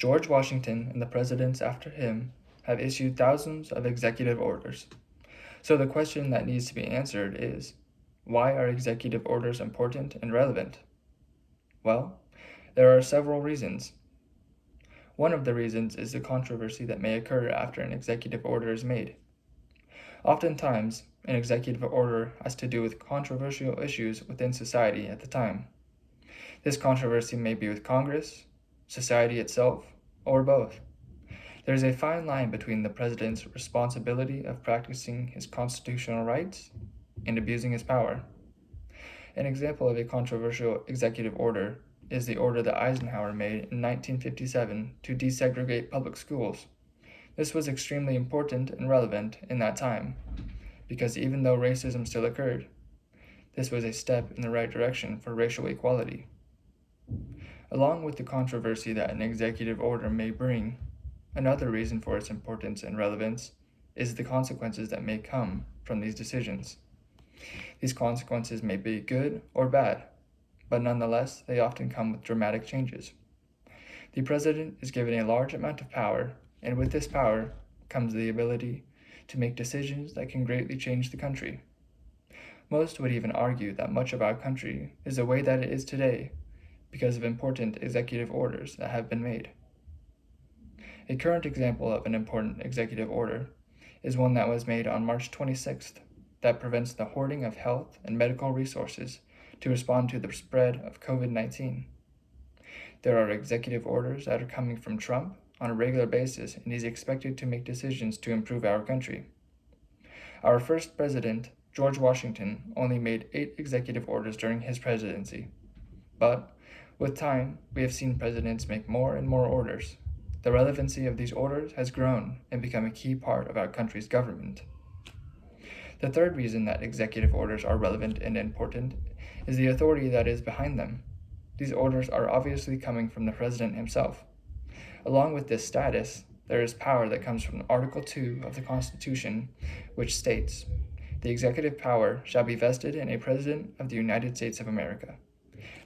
George Washington and the presidents after him have issued thousands of executive orders. So the question that needs to be answered is, why are executive orders important and relevant? Well, there are several reasons. One of the reasons is the controversy that may occur after an executive order is made. Oftentimes, an executive order has to do with controversial issues within society at the time. This controversy may be with Congress, society itself, or both. There is a fine line between the president's responsibility of practicing his constitutional rights and abusing his power. An example of a controversial executive order is the order that Eisenhower made in 1957 to desegregate public schools. This was extremely important and relevant in that time, because even though racism still occurred, this was a step in the right direction for racial equality. Along with the controversy that an executive order may bring, another reason for its importance and relevance is the consequences that may come from these decisions. These consequences may be good or bad, but nonetheless, they often come with dramatic changes. The president is given a large amount of power, and with this power comes the ability to make decisions that can greatly change the country. Most would even argue that much of our country is the way that it is today because of important executive orders that have been made. A current example of an important executive order is one that was made on March 26th that prevents the hoarding of health and medical resources to respond to the spread of COVID-19. There are executive orders that are coming from Trump on a regular basis, and he's expected to make decisions to improve our country. Our first president, George Washington, only made 8 executive orders during his presidency. But with time, we have seen presidents make more and more orders. The relevancy of these orders has grown and become a key part of our country's government. The third reason that executive orders are relevant and important is the authority that is behind them. These orders are obviously coming from the president himself. Along with this status, there is power that comes from Article 2 of the Constitution, which states, "The executive power shall be vested in a President of the United States of America."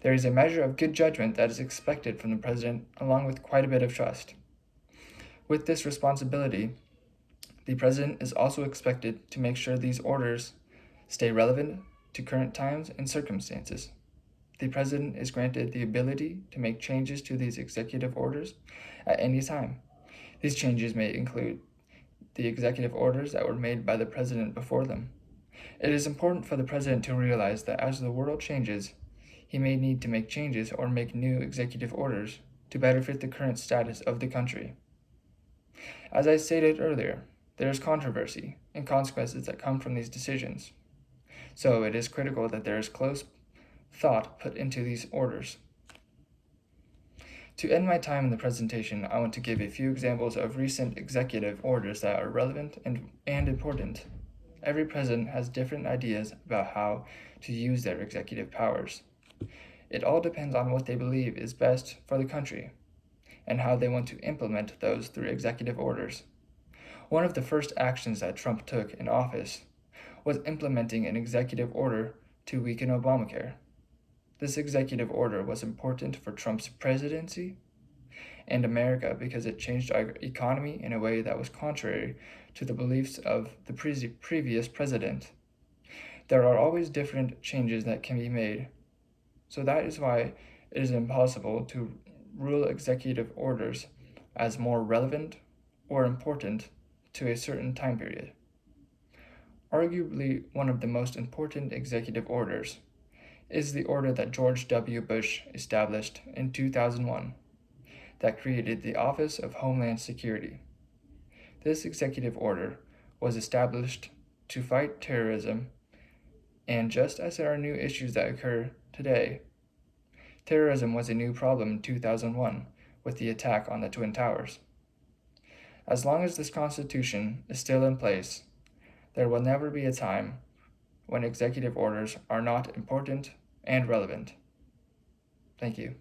There is a measure of good judgment that is expected from the president, along with quite a bit of trust. With this responsibility, the president is also expected to make sure these orders stay relevant to current times and circumstances. The president is granted the ability to make changes to these executive orders at any time. These changes may include the executive orders that were made by the president before them. It is important for the president to realize that as the world changes, he may need to make changes or make new executive orders to better fit the current status of the country. As I stated earlier, there is controversy and consequences that come from these decisions. So it is critical that there is close thought put into these orders. To end my time in the presentation, I want to give a few examples of recent executive orders that are relevant and important. Every president has different ideas about how to use their executive powers. It all depends on what they believe is best for the country and how they want to implement those through executive orders. One of the first actions that Trump took in office was implementing an executive order to weaken Obamacare. This executive order was important for Trump's presidency and America because it changed our economy in a way that was contrary to the beliefs of the previous president. There are always different changes that can be made, so that is why it is impossible to rule executive orders as more relevant or important to a certain time period. Arguably, one of the most important executive orders is the order that George W. Bush established in 2001 that created the Office of Homeland Security. This executive order was established to fight terrorism, and just as there are new issues that occur today, terrorism was a new problem in 2001 with the attack on the Twin Towers. As long as this Constitution is still in place, there will never be a time when executive orders are not important and relevant. Thank you.